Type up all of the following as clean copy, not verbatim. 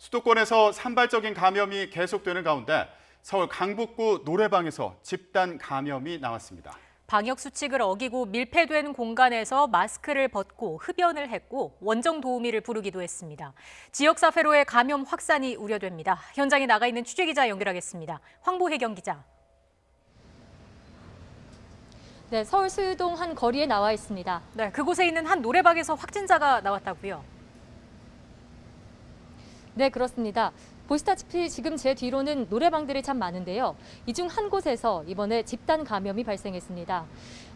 수도권에서 산발적인 감염이 계속되는 가운데 서울 강북구 노래방에서 집단 감염이 나왔습니다. 방역 수칙을 어기고 밀폐된 공간에서 마스크를 벗고 흡연을 했고 원정 도우미를 부르기도 했습니다. 지역사회로의 감염 확산이 우려됩니다. 현장에 나가 있는 취재기자 연결하겠습니다. 황보혜경 기자. 네, 서울 수유동 한 거리에 나와 있습니다. 네, 그곳에 있는 한 노래방에서 확진자가 나왔다고요? 네, 그렇습니다. 보시다시피 지금 제 뒤로는 노래방들이 참 많은데요. 이 중 한 곳에서 이번에 집단 감염이 발생했습니다.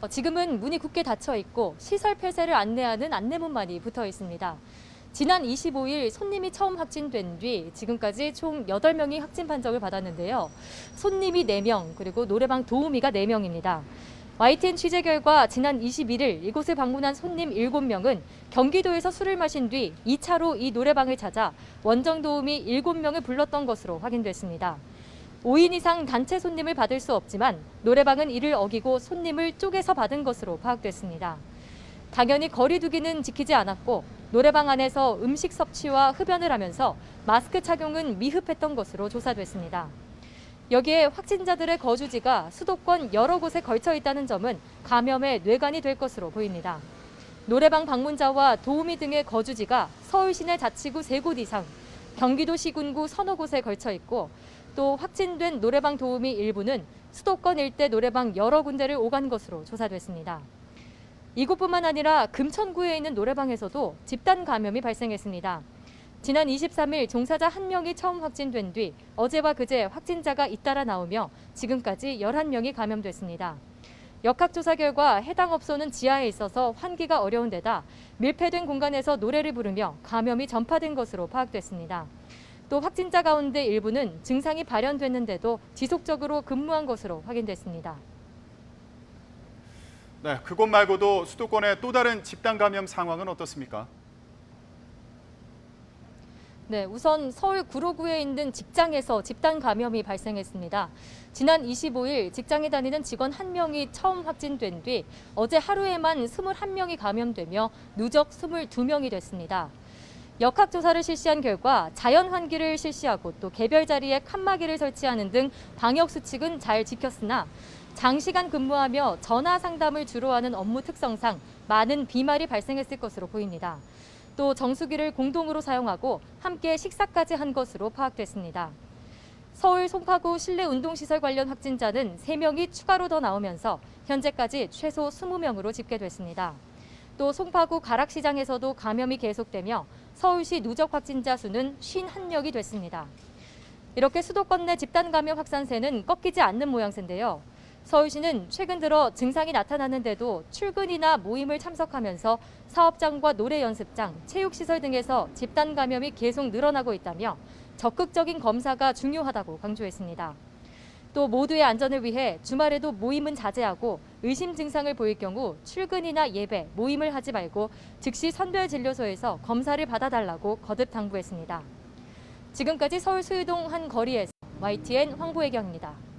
지금은 문이 굳게 닫혀 있고 시설 폐쇄를 안내하는 안내문만이 붙어 있습니다. 지난 25일 손님이 처음 확진된 뒤 지금까지 총 8명이 확진 판정을 받았는데요. 손님이 4명, 그리고 노래방 도우미가 4명입니다. YTN 취재 결과 지난 21일 이곳을 방문한 손님 7명은 경기도에서 술을 마신 뒤 2차로 이 노래방을 찾아 원정 도우미 7명을 불렀던 것으로 확인됐습니다. 5인 이상 단체 손님을 받을 수 없지만 노래방은 이를 어기고 손님을 쪼개서 받은 것으로 파악됐습니다. 당연히 거리 두기는 지키지 않았고 노래방 안에서 음식 섭취와 흡연을 하면서 마스크 착용은 미흡했던 것으로 조사됐습니다. 여기에 확진자들의 거주지가 수도권 여러 곳에 걸쳐 있다는 점은 감염의 뇌관이 될 것으로 보입니다. 노래방 방문자와 도우미 등의 거주지가 서울 시내 자치구 3곳 이상, 경기도 시군구 서너 곳에 걸쳐 있고 또 확진된 노래방 도우미 일부는 수도권 일대 노래방 여러 군데를 오간 것으로 조사됐습니다. 이곳뿐만 아니라 금천구에 있는 노래방에서도 집단 감염이 발생했습니다. 지난 23일 종사자 1명이 처음 확진된 뒤 어제와 그제 확진자가 잇따라 나오며 지금까지 11명이 감염됐습니다. 역학조사 결과 해당 업소는 지하에 있어서 환기가 어려운 데다 밀폐된 공간에서 노래를 부르며 감염이 전파된 것으로 파악됐습니다. 또 확진자 가운데 일부는 증상이 발현됐는데도 지속적으로 근무한 것으로 확인됐습니다. 네, 그곳 말고도 수도권의 또 다른 집단 감염 상황은 어떻습니까? 네, 우선 서울 구로구에 있는 직장에서 집단 감염이 발생했습니다. 지난 25일 직장에 다니는 직원 1명이 처음 확진된 뒤 어제 하루에만 21명이 감염되며 누적 22명이 됐습니다. 역학조사를 실시한 결과 자연 환기를 실시하고 또 개별 자리에 칸막이를 설치하는 등 방역 수칙은 잘 지켰으나 장시간 근무하며 전화 상담을 주로 하는 업무 특성상 많은 비말이 발생했을 것으로 보입니다. 또 정수기를 공동으로 사용하고 함께 식사까지 한 것으로 파악됐습니다. 서울 송파구 실내 운동시설 관련 확진자는 3명이 추가로 더 나오면서 현재까지 최소 20명으로 집계됐습니다. 또 송파구 가락시장에서도 감염이 계속되며 서울시 누적 확진자 수는 51명이 됐습니다. 이렇게 수도권 내 집단 감염 확산세는 꺾이지 않는 모양새인데요. 서울시는 최근 들어 증상이 나타나는데도 출근이나 모임을 참석하면서 사업장과 노래 연습장, 체육시설 등에서 집단 감염이 계속 늘어나고 있다며 적극적인 검사가 중요하다고 강조했습니다. 또 모두의 안전을 위해 주말에도 모임은 자제하고 의심 증상을 보일 경우 출근이나 예배, 모임을 하지 말고 즉시 선별진료소에서 검사를 받아달라고 거듭 당부했습니다. 지금까지 서울 수유동 한 거리에서 YTN 황보혜경입니다.